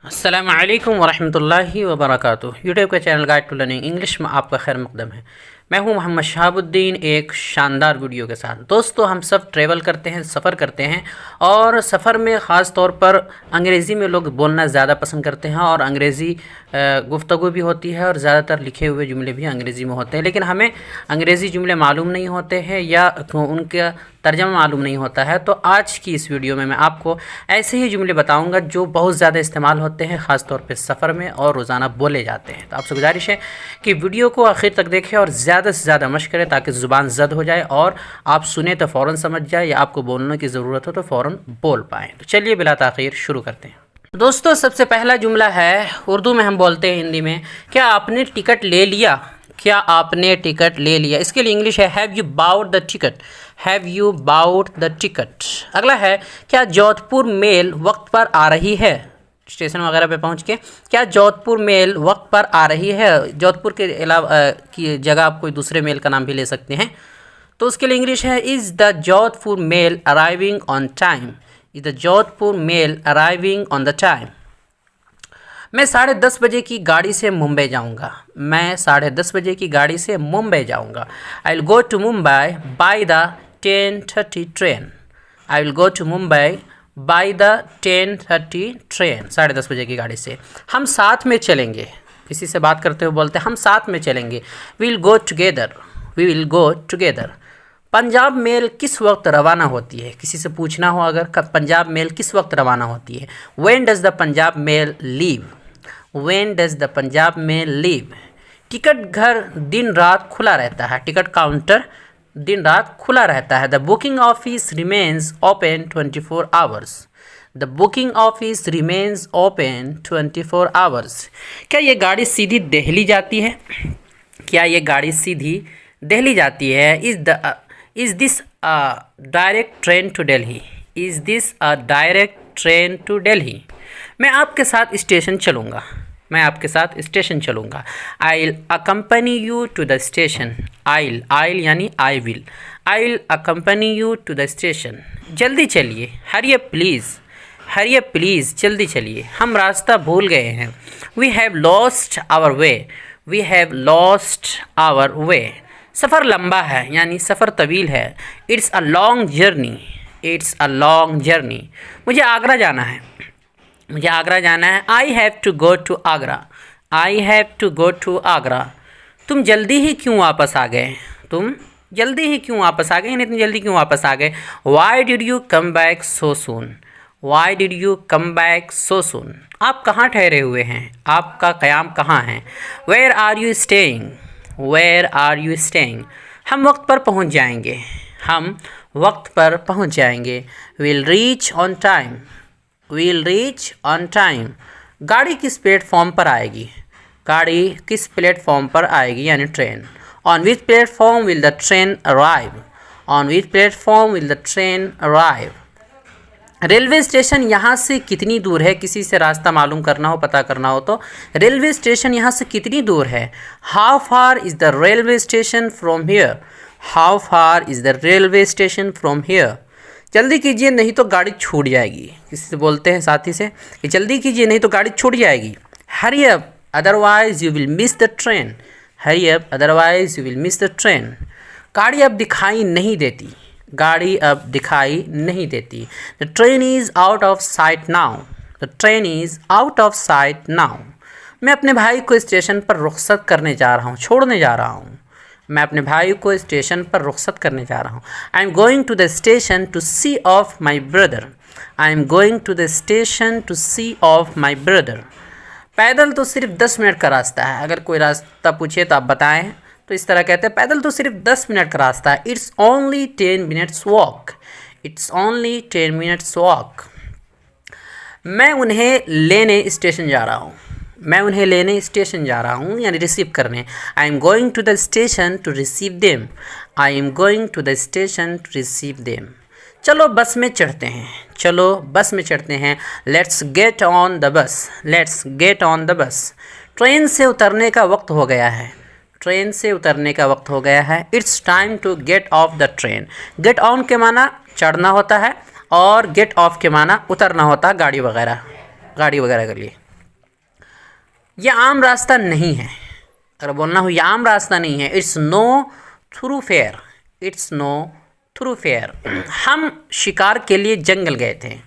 अस्सलामुअलैकुम वरहमतुल्लाहि वबरकातुहू। यूट्यूब के channel guide to learning English में आपका खैर मकदम है। मैं हूं मोहम्मद शहाबुद्दीन एक शानदार वीडियो के साथ। दोस्तों, हम सब ट्रैवल करते हैं, सफ़र करते हैं और सफ़र में ख़ास तौर पर अंग्रेज़ी में लोग बोलना ज़्यादा पसंद करते हैं और अंग्रेज़ी गुफ्तगू भी होती है और ज़्यादातर लिखे हुए जुमले भी अंग्रेज़ी में होते हैं। लेकिन हमें अंग्रेज़ी जुमले मालूम नहीं होते हैं या उनका तर्जमा मालूम नहीं होता है। तो आज की इस वीडियो में मैं आपको ऐसे ही जुमले बताऊंगा जो बहुत ज़्यादा इस्तेमाल होते हैं, ख़ास तौर पे सफ़र में और रोज़ाना बोले जाते हैं। तो आपसे गुजारिश है कि वीडियो को आखिर तक देखें और ज़्यादा से ज़्यादा मशक़ करें ताकि ज़ुबान ज़द हो जाए और आप सुने तो फ़ौरन समझ जाए या आपको बोलने की ज़रूरत हो तो फ़ौरन बोल पाएँ। तो चलिए बिला ताख़ीर शुरू करते हैं। दोस्तों, सबसे पहला जुमला है, उर्दू में हम बोलते हैं, हिंदी में, क्या आपने टिकट ले लिया? क्या आपने टिकट ले लिया? इसके लिए इंग्लिश है have you bought the ticket. Have you bought the ticket. अगला है, क्या जोधपुर मेल वक्त पर आ रही है? स्टेशन वगैरह पे पहुंच के क्या जोधपुर मेल वक्त पर आ रही है? जोधपुर के अलावा की जगह आप कोई दूसरे मेल का नाम भी ले सकते हैं। तो उसके लिए इंग्लिश है is the Jodhpur mail arriving on time. Is the Jodhpur mail arriving on the time. मैं 10:30 बजे की गाड़ी से मुंबई जाऊंगा। मैं 10:30 बजे की गाड़ी से मुंबई जाऊंगा। I will go to Mumbai by the 10:30 train. I will go to Mumbai by the 10:30 train. 10:30 बजे की गाड़ी से। हम साथ में चलेंगे। किसी से बात करते हुए बोलते हैं हम साथ में चलेंगे। We will go together. We will go together. Punjab mail किस वक्त रवाना होती है? किसी से पूछना हो अगर पंजाब मेल किस वक्त रवाना होती है। When does the Punjab mail leave. When does the Punjab mail leave. Ticket घर दिन रात खुला रहता है। टिकट काउंटर दिन रात खुला रहता है। The booking office remains open 24 hours. The booking office remains open 24 hours. क्या ये गाड़ी सीधी दिल्ली जाती है? क्या ये गाड़ी सीधी दिल्ली जाती है? Is this a direct train to Delhi. Is this a direct train to Delhi. मैं आपके साथ स्टेशन चलूँगा। मैं आपके साथ स्टेशन चलूँगा। I will accompany you to the station. I'll यानी I will. I will accompany you to the station. जल्दी चलिए। हरिए प्लीज़। हरिए प्लीज़, जल्दी चलिए। हम रास्ता भूल गए हैं। We have lost our way. We have lost our way. सफ़र लंबा है यानी सफ़र तवील है। It's a long journey. It's a long journey. मुझे आगरा जाना है। मुझे आगरा जाना है। I have to go to Agra. I have to go to Agra. तुम जल्दी ही क्यों वापस आ गए? तुम जल्दी ही क्यों वापस आ गए यानी इतनी जल्दी क्यों वापस आ गए? Why did you come back so soon. Why did you come back so soon. आप कहाँ ठहरे हुए हैं? आपका क़याम कहाँ है? Where are you staying. Where are you staying. हम वक्त पर पहुँच जाएंगे। हम वक्त पर पहुँच जाएंगे। Will reach on time. Will reach on time. गाड़ी किस प्लेटफॉर्म पर आएगी? गाड़ी किस प्लेटफॉर्म पर आएगी यानी train. On which platform will the train arrive. On which platform will the train arrive. Railway station यहाँ से कितनी दूर है? किसी से रास्ता मालूम करना हो, पता करना हो तो रेलवे स्टेशन यहाँ से कितनी दूर है? How far is the railway station from here. How far is the railway station from here. जल्दी कीजिए नहीं तो गाड़ी छूट जाएगी। किसी से बोलते हैं साथी से कि जल्दी कीजिए नहीं तो गाड़ी छूट जाएगी। Hurry up otherwise you will miss the train. Hurry up otherwise you will miss the train. गाड़ी अब दिखाई नहीं देती। गाड़ी अब दिखाई नहीं देती। The train is out of site now. The train is out of site now. मैं अपने भाई को स्टेशन पर रुखसत करने जा रहा हूँ, छोड़ने जा रहा हूँ। मैं अपने भाई को स्टेशन पर रुखसत करने जा रहा हूँ। I am going to the station to see off my brother. I am going to the station to see off my brother. पैदल तो सिर्फ 10 मिनट का रास्ता है। अगर कोई रास्ता पूछे तो आप बताएं तो इस तरह कहते हैं पैदल तो सिर्फ 10 मिनट का रास्ता है। It's only 10 minutes walk. It's only 10 minutes walk. मैं उन्हें लेने स्टेशन जा रहा हूँ। मैं उन्हें लेने स्टेशन जा रहा हूँ यानी रिसीव करने। I am going to the station to receive them. I am going to the station to receive them. चलो बस में चढ़ते हैं। चलो बस में चढ़ते हैं। Let's get on the bus. Let's get on the bus. Train से उतरने का वक्त हो गया है। ट्रेन से उतरने का वक्त हो गया है। It's time to get off the train. Get on के माना चढ़ना होता है और गेट ऑफ के माना उतरना होता है गाड़ी वगैरह के लिए। ये आम रास्ता नहीं है, अगर बोलना हो ये आम रास्ता नहीं है, it's know through fair, it's know through fair. हम शिकार के लिए जंगल गए थे,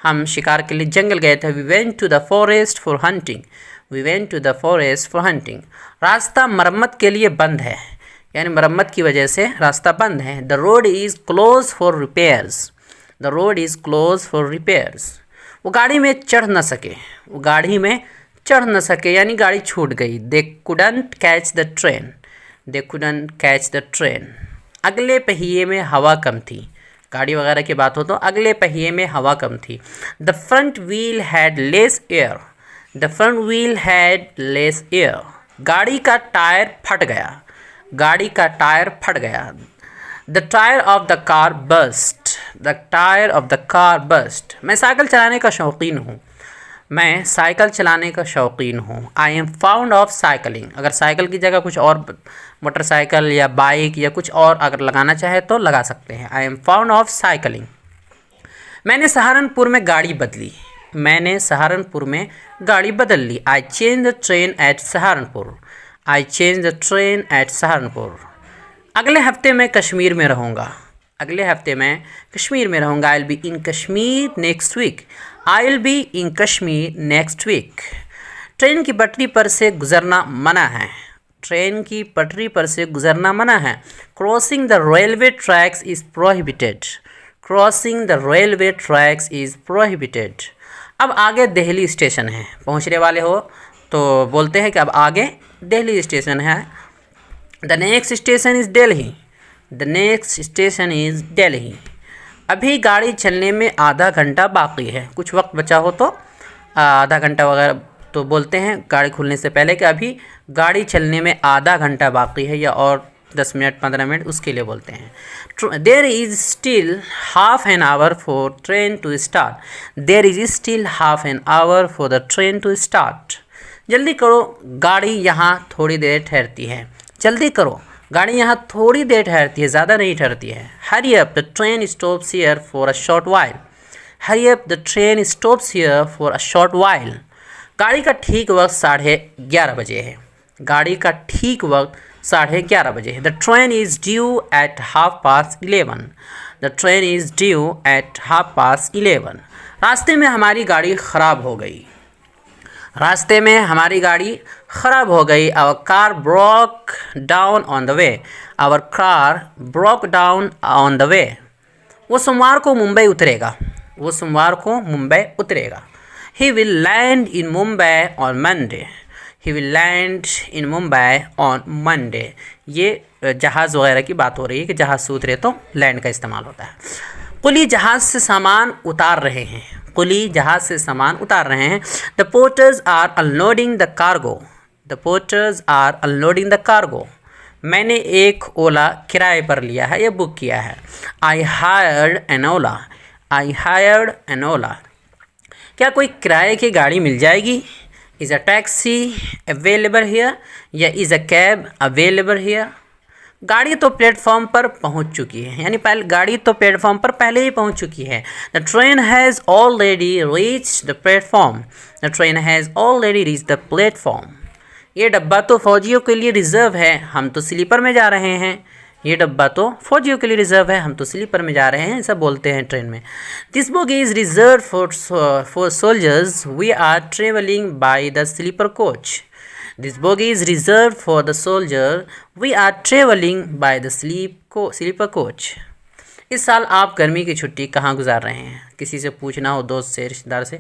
हम शिकार के लिए जंगल गए थे। We went to the forest for hunting, we went to the forest for hunting. रास्ता मरम्मत के लिए बंद है, यानी मरम्मत की वजह से रास्ता बंद है। The road is close for repairs, the road is close for repairs. वो गाड़ी में चढ़ न सके, वो गाड़ी में चढ़ न सके यानी गाड़ी छूट गई। They couldn't catch the train, they couldn't catch the train. अगले पहिए में हवा कम थी, गाड़ी वगैरह की बात हो तो अगले पहिए में हवा कम थी। The front wheel had less air, the front wheel had less air. गाड़ी का टायर फट गया, गाड़ी का टायर फट गया। The tyre of the car bust, the tyre of the car bust. मैं साइकिल चलाने का शौकीन हूँ, मैं साइकिल चलाने का शौकीन हूँ। I M found of cycling. अगर साइकिल की जगह कुछ और मोटरसाइकिल या बाइक या कुछ और अगर लगाना चाहे तो लगा सकते हैं। I am found of cycling. मैंने सहारनपुर में गाड़ी बदली, मैंने सहारनपुर में गाड़ी बदल ली। I change the train at Saharanpur, I change the train at Saharanpur. अगले हफ्ते मैं कश्मीर में रहूँगा, अगले हफ्ते मैं कश्मीर में रहूँगा। I will be in Kashmir next week, I will be in Kashmir next week. Train की पटरी पर से गुजरना मना है, ट्रेन की पटरी पर से गुजरना मना है। Crossing the railway tracks is prohibited, crossing the railway tracks is prohibited. अब आगे दिल्ली स्टेशन है, पहुँचने वाले हो तो बोलते हैं कि अब आगे दिल्ली स्टेशन है। The next station is Delhi, the next station is Delhi. अभी गाड़ी चलने में आधा घंटा बाकी है, कुछ वक्त बचा हो तो आधा घंटा वगैरह तो बोलते हैं गाड़ी खुलने से पहले कि अभी गाड़ी चलने में आधा घंटा बाकी है, या और 10 मिनट 15 मिनट उसके लिए बोलते हैं। There is still half an hour for train to start, there is still half an hour for the train to start. जल्दी करो, गाड़ी यहाँ थोड़ी देर ठहरती है, जल्दी करो, गाड़ी यहाँ थोड़ी देर ठहरती है, ज़्यादा नहीं ठहरती है। Hurry up, the train stops here for a short while, hurry up, the train stops here for a short while. गाड़ी का ठीक वक्त 11:30 बजे है, गाड़ी का ठीक वक्त 11:30 बजे है। The train is due eight 11:30, the train is due eight 11:30। रास्ते में हमारी गाड़ी ख़राब हो गई, रास्ते में हमारी गाड़ी ख़राब हो गई। Our car broke down on the way, our car broke down on the way. वो सोमवार को मुंबई उतरेगा, वो सोमवार को मुंबई उतरेगा। He will land in Mumbai on Monday, he will land in Mumbai on Monday। ये जहाज़ वगैरह की बात हो रही है कि जहाज़ से उतरे तो लैंड का इस्तेमाल होता है। कुली जहाज़ से सामान उतार रहे हैं, कुली जहाज़ से सामान उतार रहे हैं। The porters are unloading the cargo, the porters are unloading the cargo. मैंने एक ओला किराए पर लिया है या बुक किया है। I hired an Ola, I hired an Ola. क्या कोई किराए की गाड़ी मिल जाएगी? Is a taxi available here, या is a cab available here. गाड़ी तो प्लेटफॉर्म पर पहुंच चुकी है, यानी पहले गाड़ी तो प्लेटफॉर्म पर पहले ही पहुंच चुकी है। The train has already reached the platform, the train has already reached the platform. ये डब्बा तो फौजियों के लिए रिज़र्व है, हम तो स्लीपर में जा रहे हैं। ये डब्बा तो फौजियों के लिए रिज़र्व है, हम तो स्लीपर में जा रहे हैं, ऐसा बोलते हैं ट्रेन में। This bogie is reserve for soldiers, we are travelling by the sleeper coach. This bogie is reserve for the soldier, we are travelling by the sleeper coach. इस साल आप गर्मी की छुट्टी कहाँ गुजार रहे हैं? किसी से पूछना हो, दोस्त से, रिश्तेदार से,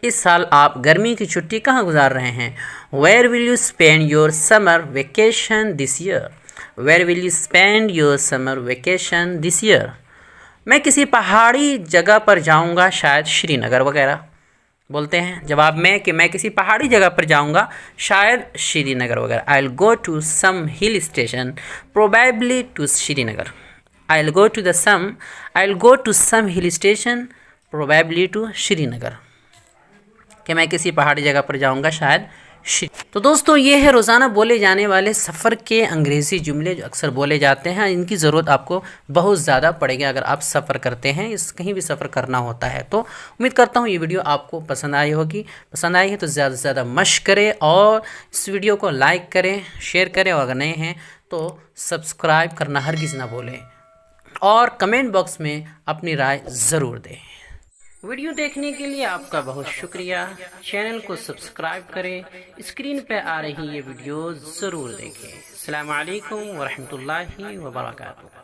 इस साल आप गर्मी की छुट्टी कहाँ गुजार रहे हैं? Where will you spend your summer vacation this year, where will you spend your summer vacation this year. मैं किसी पहाड़ी जगह पर जाऊंगा, शायद श्रीनगर वगैरह बोलते हैं जवाब में कि मैं किसी पहाड़ी जगह पर जाऊंगा, शायद श्रीनगर वगैरह। I will go to some hill station, probably to Srinagar. I will go to some hill station, probably to Srinagar. कि मैं किसी पहाड़ी जगह पर जाऊंगा, शायद तो दोस्तों ये है रोज़ाना बोले जाने वाले सफ़र के अंग्रेज़ी जुमले जो अक्सर बोले जाते हैं। इनकी ज़रूरत आपको बहुत ज़्यादा पड़ेगी अगर आप सफ़र करते हैं, कहीं भी सफ़र करना होता है। तो उम्मीद करता हूँ ये वीडियो आपको पसंद आई होगी। पसंद आई है तो ज़्यादा से ज़्यादा मशक करें और इस वीडियो को लाइक करें, शेयर करें और अगर नए हैं तो सब्सक्राइब करना हरगिज़ ना भूलें और कमेंट बॉक्स में अपनी राय ज़रूर दें। वीडियो देखने के लिए आपका बहुत शुक्रिया। चैनल को सब्सक्राइब करें, स्क्रीन पर आ रही ये वीडियो ज़रूर देखें। अस्सलाम वालेकुम व रहमतुल्लाहि व बरकातुहू।